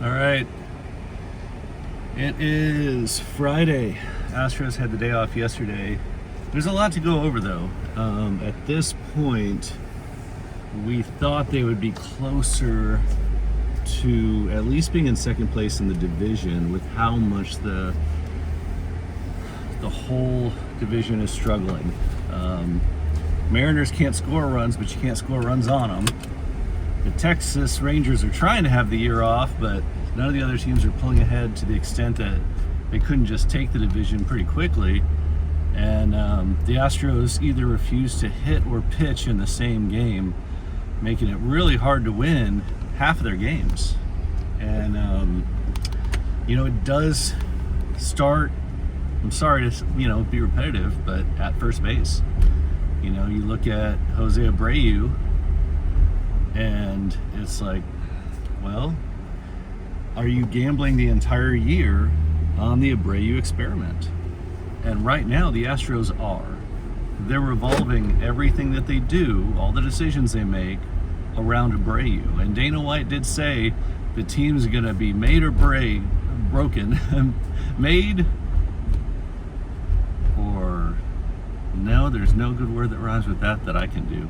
All right. It is Friday. Astros had the day off yesterday. There's a lot to go over, though. At this point, we thought they would be closer to at least being in second place in the division with how much the whole division is struggling. Mariners can't score runs, but you can't score runs on them. The Texas Rangers are trying to have the year off, but none of the other teams are pulling ahead to the extent that they couldn't just take the division pretty quickly. And the Astros either refuse to hit or pitch in the same game, making it really hard to win half of their games. And, it does start, I'm sorry to, be repetitive, but at first base. You look at Jose Abreu, and it's like, well, are you gambling the entire year on the Abreu experiment? And right now, the Astros are. They're revolving everything that they do, all the decisions they make, around Abreu. And Dana White did say the team's going to be made or broken. Made or... No, there's no good word that rhymes with that I can do.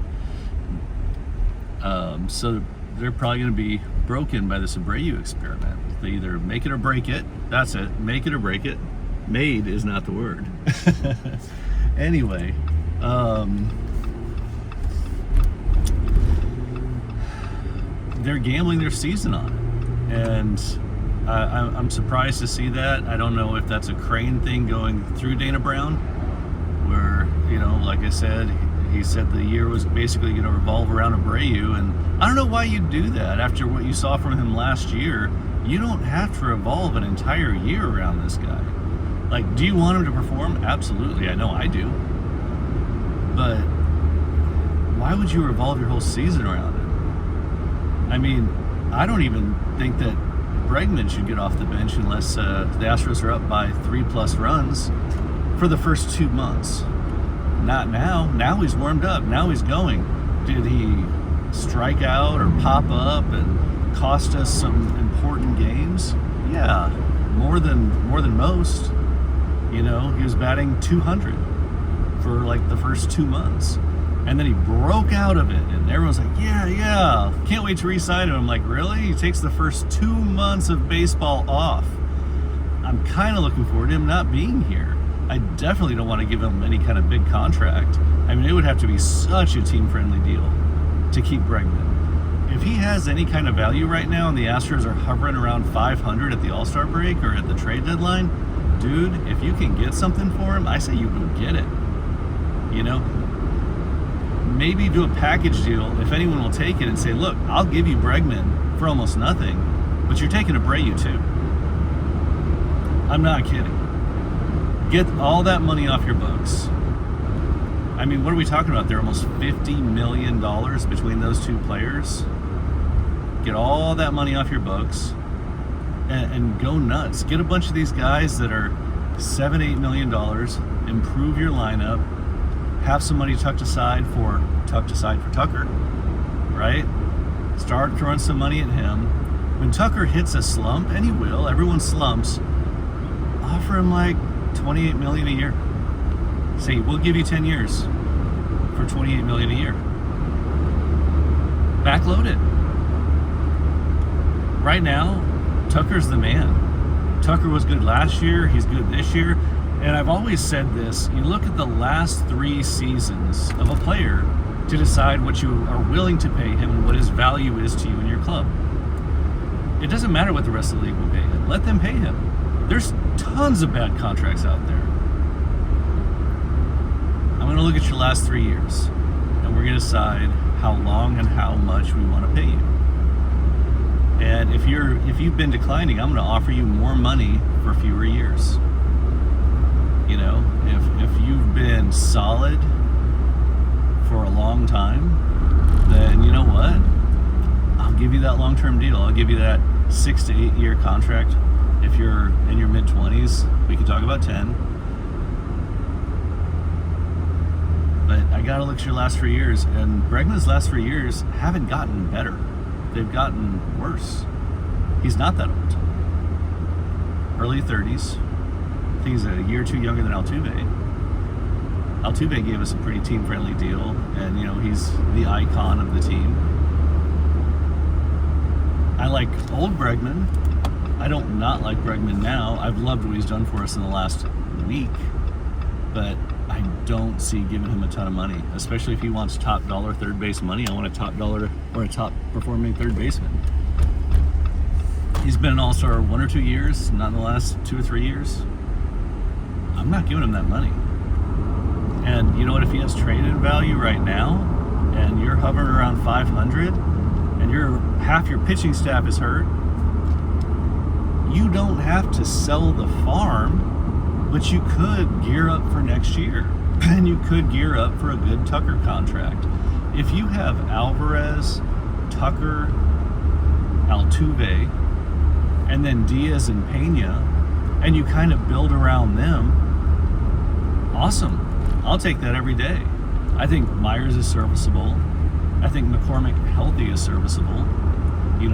So they're probably going to be broken by this Abreu experiment. They either make it or break it. That's it. Make it or break it. Made is not the word. Anyway, they're gambling their season on it. And I'm surprised to see that. I don't know if that's a Crane thing going through Dana Brown, where, like I said, he said the year was basically going to revolve around Abreu, and I don't know why you'd do that after what you saw from him last year. You don't have to revolve an entire year around this guy. Like, do you want him to perform? Absolutely, I know I do. But why would you revolve your whole season around it? I mean, I don't even think that Bregman should get off the bench unless the Astros are up by 3+ runs for the first 2 months. Not now. Now he's warmed up. Now he's going. Did he strike out or pop up and cost us some important games? Yeah, more than most. He was batting 200 for like the first 2 months. And then he broke out of it, and everyone's like, yeah, can't wait to re-sign him. I'm like, really? He takes the first 2 months of baseball off. I'm kind of looking forward to him not being here. I definitely don't want to give him any kind of big contract. I mean, it would have to be such a team-friendly deal to keep Bregman. If he has any kind of value right now and the Astros are hovering around 500 at the All-Star break or at the trade deadline, dude, if you can get something for him, I say you go get it. Maybe do a package deal if anyone will take it and say, look, I'll give you Bregman for almost nothing, but you're taking Abreu too. I'm not kidding. Get all that money off your books. I mean, what are we talking about? They're almost $50 million between those two players. Get all that money off your books and go nuts. Get a bunch of these guys that are $7-8 million. Improve your lineup. Have some money tucked aside for Tucker, right? Start throwing some money at him. When Tucker hits a slump, and he will, everyone slumps, offer him like $28 million a year. Say, we'll give you 10 years for $28 million a year. Backload it. Right now, Tucker's the man. Tucker was good last year. He's good this year. And I've always said this. You look at the last 3 seasons of a player to decide what you are willing to pay him and what his value is to you in your club. It doesn't matter what the rest of the league will pay him. Let them pay him. There's tons of bad contracts out there. I'm going to look at your last 3 years, and we're going to decide how long and how much we want to pay you. And if you've been declining, I'm going to offer you more money for fewer years. If you've been solid for a long time, then you know what? I'll give you that long-term deal. I'll give you that 6 to 8 year contract. If you're in your mid-20s, we can talk about 10. But I got to look at your last 3 years, and Bregman's last 3 years haven't gotten better. They've gotten worse. He's not that old. Early 30s. I think he's a year or two younger than Altuve. Altuve gave us a pretty team-friendly deal, and he's the icon of the team. I like old Bregman. I don't not like Bregman now. I've loved what he's done for us in the last week, but I don't see giving him a ton of money, especially if he wants top dollar third base money. I want a top dollar or a top performing third baseman. He's been an all-star 1 or 2 years, not in the last 2 or 3 years. I'm not giving him that money. And you know what? If he has trade-in value right now, and you're hovering around 500, and half your pitching staff is hurt, you don't have to sell the farm, but you could gear up for next year, and you could gear up for a good Tucker contract. If you have Alvarez, Tucker, Altuve, and then Diaz and Pena, and you kind of build around them, awesome. I'll take that every day. I think Myers is serviceable. I think McCormick healthy is serviceable.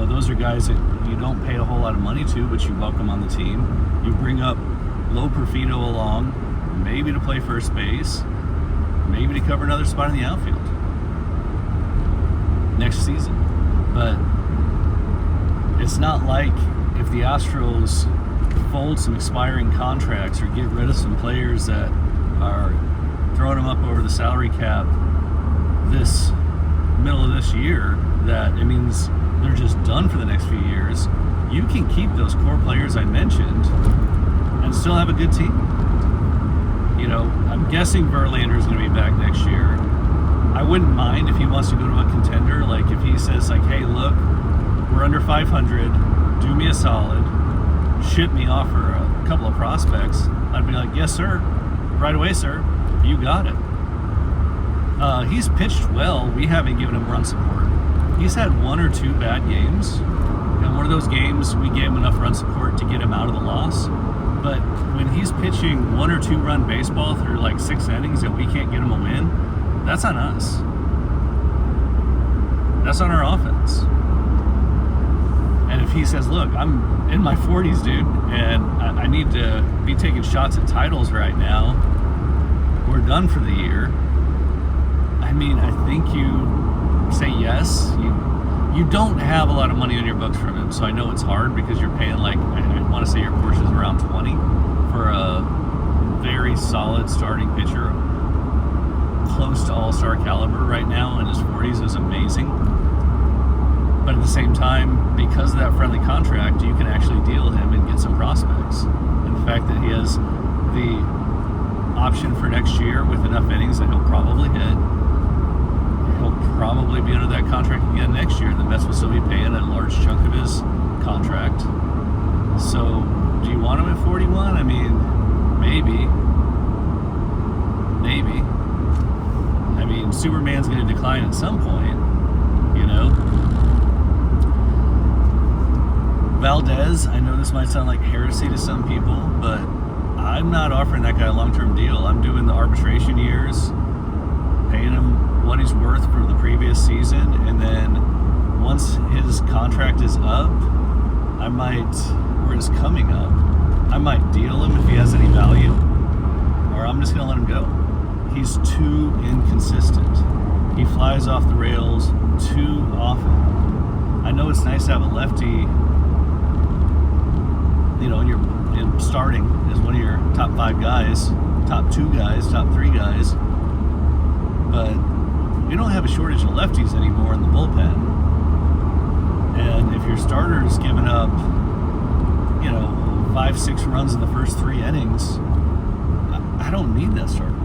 Those are guys that you don't pay a whole lot of money to, but you welcome on the team. You bring up Lo Perfido along, maybe to play first base, maybe to cover another spot in the outfield next season. But it's not like if the Astros fold some expiring contracts or get rid of some players that are throwing them up over the salary cap this middle of this year, that it means they're just done for the next few years. You can keep those core players I mentioned and still have a good team. I'm guessing Verlander's going to be back next year. I wouldn't mind if he wants to go to a contender. Like if he says hey, look, we're under 500, do me a solid, ship me off for a couple of prospects, I'd be like, yes sir, right away sir, you got it. He's pitched well. We haven't given him run support. He's had 1 or 2 bad games, and one of those games we gave him enough run support to get him out of the loss. But when he's pitching 1 or 2 run baseball through 6 innings and we can't get him a win, that's on us. That's on our offense. And if he says, look, I'm in my 40s, dude, and I need to be taking shots at titles right now, we're done for the year. I think you say yes. You don't have a lot of money on your books from him, so I know it's hard because you're paying I want to say your Porsche's around 20 for a very solid starting pitcher, close to all-star caliber right now in his 40s is amazing. But at the same time, because of that friendly contract, you can actually deal him and get some prospects. And the fact that he has the option for next year with enough innings that he'll probably hit, he'll probably be under that contract again next year. The Mets will still be paying a large chunk of his contract. So, do you want him at 41? Maybe. Superman's going to decline at some point, Valdez, I know this might sound like heresy to some people, but I'm not offering that guy a long-term deal. I'm doing the arbitration years, paying him what he's worth for the previous season, and then once his contract is up, or is coming up, I might deal him if he has any value, or I'm just going to let him go. He's too inconsistent. He flies off the rails too often. I know it's nice to have a lefty, in starting as one of your top 5 guys, top 2 guys, top 3 guys, but we don't have a shortage of lefties anymore in the bullpen. And if your starter's giving up, 5-6 runs in the first 3 innings, I don't need that starter.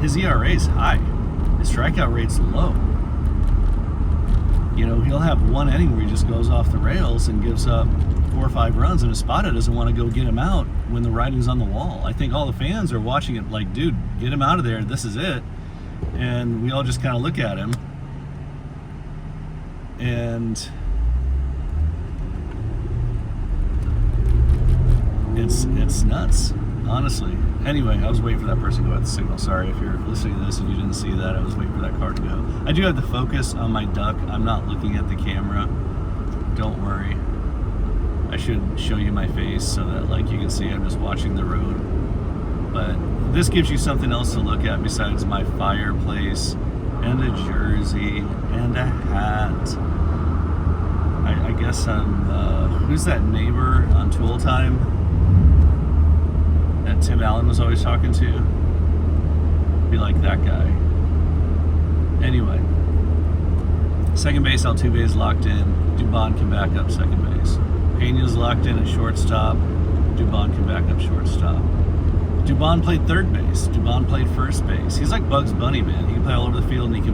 His ERA is high. His strikeout rate's low. He'll have 1 inning where he just goes off the rails and gives up 4 or 5 runs, and Espada doesn't want to go get him out when the writing's on the wall. I think all the fans are watching it like, dude, get him out of there. This is it. And we all just kind of look at him. And it's nuts, honestly. Anyway, I was waiting for that person to go out the signal. Sorry if you're listening to this and you didn't see that. I was waiting for that car to go. I do have the focus on my duck. I'm not looking at the camera. Don't worry. I should show you my face so that like you can see I'm just watching the road. But this gives you something else to look at besides my fireplace and a jersey and a hat. I guess I'm, who's that neighbor on Tool Time that Tim Allen was always talking to? Be like that guy. Anyway, second base, Altuve's locked in. Dubon can back up second base. Pena's locked in at shortstop. Dubon can back up shortstop. Dubon played third base. Dubon played first base. He's like Bugs Bunny, man. He can play all over the field and he can